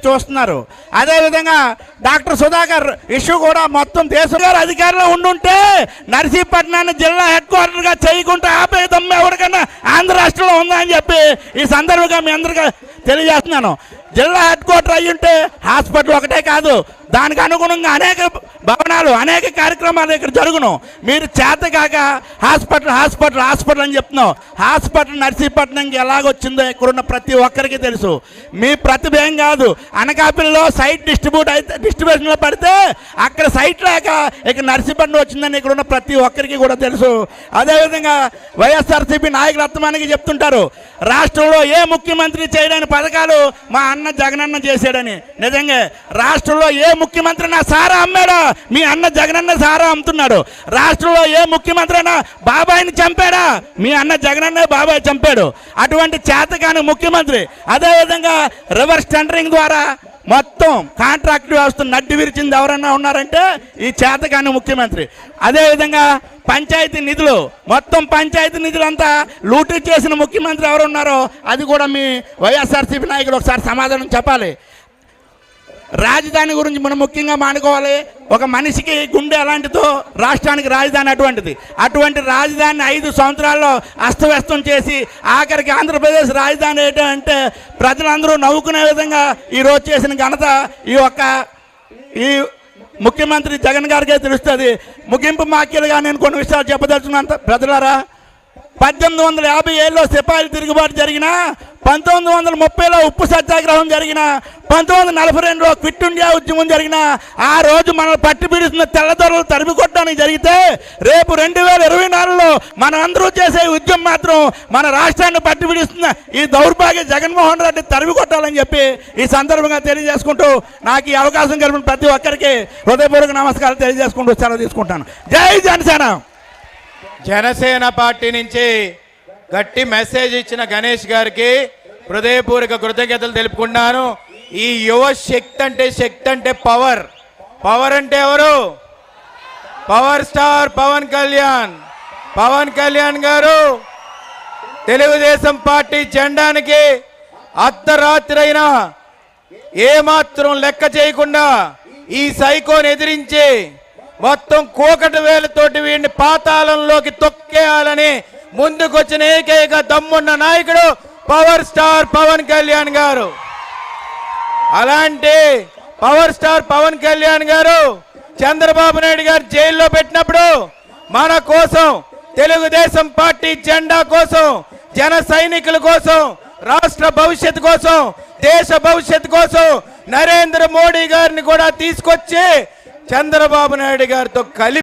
చూస్తున్నారు. అదేవిధంగా doctor Sudhakar issue కూడా మొత్తం దేశం గారు అధికారంలో ఉండుంటే నర్సీపట్నాన్ని జిల్లా హెడ్ క్వార్టర్గా చేయకుండా ఆపే దమ్ము ఎవరికన్నా ఆంధ్ర రాష్ట్రంలో ఉందా అని చెప్పి ఈ సందర్భంగా మీ అందరికీ తెలియజేస్తున్నాను. జిల్లా హెడ్ క్వార్టర్ అయ్యి ఉంటే హాస్పిటల్ ఒకటే కాదు, దానికి అనుగుణంగా అనేక భవనాలు, అనేక కార్యక్రమాలు ఇక్కడ జరుగును. మీరు చేతకాక హాస్పిటల్ అని చెప్తున్నాం. హాస్పిటల్ నర్సీపట్నంకి ఎలాగొచ్చిందో ఇక్కడున్న ప్రతి ఒక్కరికి తెలుసు. మీ ప్రతిభ ఏం కాదు. అనకాపల్లిలో సైట్ డిస్ట్రిబ్యూషన్లో పడితే అక్కడ సైట్ లేక ఇక్కడ నర్సీపట్నం వచ్చిందని ఇక్కడున్న ప్రతి ఒక్కరికి కూడా తెలుసు. అదేవిధంగా వైఎస్ఆర్సీపీ నాయకులు చెప్తుంటారు, రాష్ట్రంలో ఏ ముఖ్యమంత్రి చేయలేని పథకాలు మా అన్న జగనన్న చేశాడని. నిజంగా రాష్ట్రంలో ఏ ముఖ్యమంత్రి నా సారా అమ్మాడో మీ అన్న జగనన్న సారా అమ్ముతున్నాడు. రాష్ట్రంలో ఏ ముఖ్యమంత్రి అయినా బాబాయిని చంపాడా మీ అన్న జగనన్నే బాబాయ్ చంపాడు. అటువంటి చేతకాని ముఖ్యమంత్రి. అదేవిధంగా రివర్స్ టెండరింగ్ ద్వారా మొత్తం కాంట్రాక్ట్ వ్యవస్థ నడ్డి విరిచింది ఎవరన్నా ఉన్నారంటే ఈ చేతకాని ముఖ్యమంత్రి. అదేవిధంగా పంచాయతీ నిధులు, మొత్తం పంచాయతీ నిధులంతా లూటీ చేసిన ముఖ్యమంత్రి ఎవరు ఉన్నారో అది కూడా మీ వైఎస్ఆర్సీపీ నాయకులు ఒకసారి సమాధానం చెప్పాలి. రాజధాని గురించి మనం ముఖ్యంగా మానుకోవాలి. ఒక మనిషికి గుండె ఎలాంటిదో రాష్ట్రానికి రాజధాని అటువంటి రాజధానిని 5 సంవత్సరాల్లో అస్తవ్యస్తం చేసి ఆఖరికి ఆంధ్రప్రదేశ్ రాజధాని ఏంటంటే ప్రజలందరూ నవ్వుకునే విధంగా ఈరోజు చేసిన ఘనత ఈ ముఖ్యమంత్రి జగన్ గారికే తెలుస్తుంది. ముగింపు వాక్యాలుగా నేను కొన్ని విషయాలు చెప్పదలుచుకున్నాను. ప్రజలారా, 1857లో సిపాయిల తిరుగుబాటు జరిగిన, 1930లో ఉప్పు సత్యాగ్రహం జరిగిన, 1942లో క్విట్ ఇండియా ఉద్యమం జరిగిన, ఆ రోజు మనల్ని పట్టి పీడిస్తున్న తెల్లదొరలు తరిమి కొట్టడానికి జరిగితే రేపు 2024లో మనందరూ చేసే ఉద్యమం మాత్రం మన రాష్ట్రాన్ని పట్టి పీడిస్తున్న ఈ దౌర్భాగ్య జగన్మోహన్ రెడ్డి తరిమి కొట్టాలని చెప్పి ఈ సందర్భంగా తెలియజేసుకుంటూ నాకు ఈ అవకాశం కలిగిన ప్రతి ఒక్కరికి హృదయపూర్వక నమస్కారాలు తెలియజేసుకుంటూ సెలవు తీసుకుంటాను. జై జనసేన. జనసేన పార్టీ నుంచి గట్టి మెసేజ్ ఇచ్చిన గణేష్ గారికి హృదయపూర్వక కృతజ్ఞతలు తెలుపుకున్నాను. ఈ యువ శక్తి అంటే పవర్ అంటే ఎవరు? పవర్ స్టార్ పవన్ కళ్యాణ్ గారు తెలుగుదేశం పార్టీ జెండానికి అర్ధరాత్రైనా ఏమాత్రం లెక్క చేయకుండా ఈ సైకోని ఎదిరించి మొత్తం కూకటి వేలతోటి వీడిని పాతాళంలోకి తొక్కేయాలని ముందుకొచ్చిన ఏకైక దమ్మున్న నాయకుడు పవర్ స్టార్ పవన్ కళ్యాణ్ గారు. అలాంటి పవర్ స్టార్ పవన్ కళ్యాణ్ గారు చంద్రబాబు నాయుడు గారు జైల్లో పెట్టినప్పుడు మన కోసం, తెలుగుదేశం పార్టీ జెండా కోసం, జన సైనికుల కోసం, రాష్ట్ర భవిష్యత్తు కోసం, దేశ భవిష్యత్తు కోసం నరేంద్ర మోడీ గారిని కూడా తీసుకొచ్చి చంద్రబాబు నాయుడు గారితో కలిపి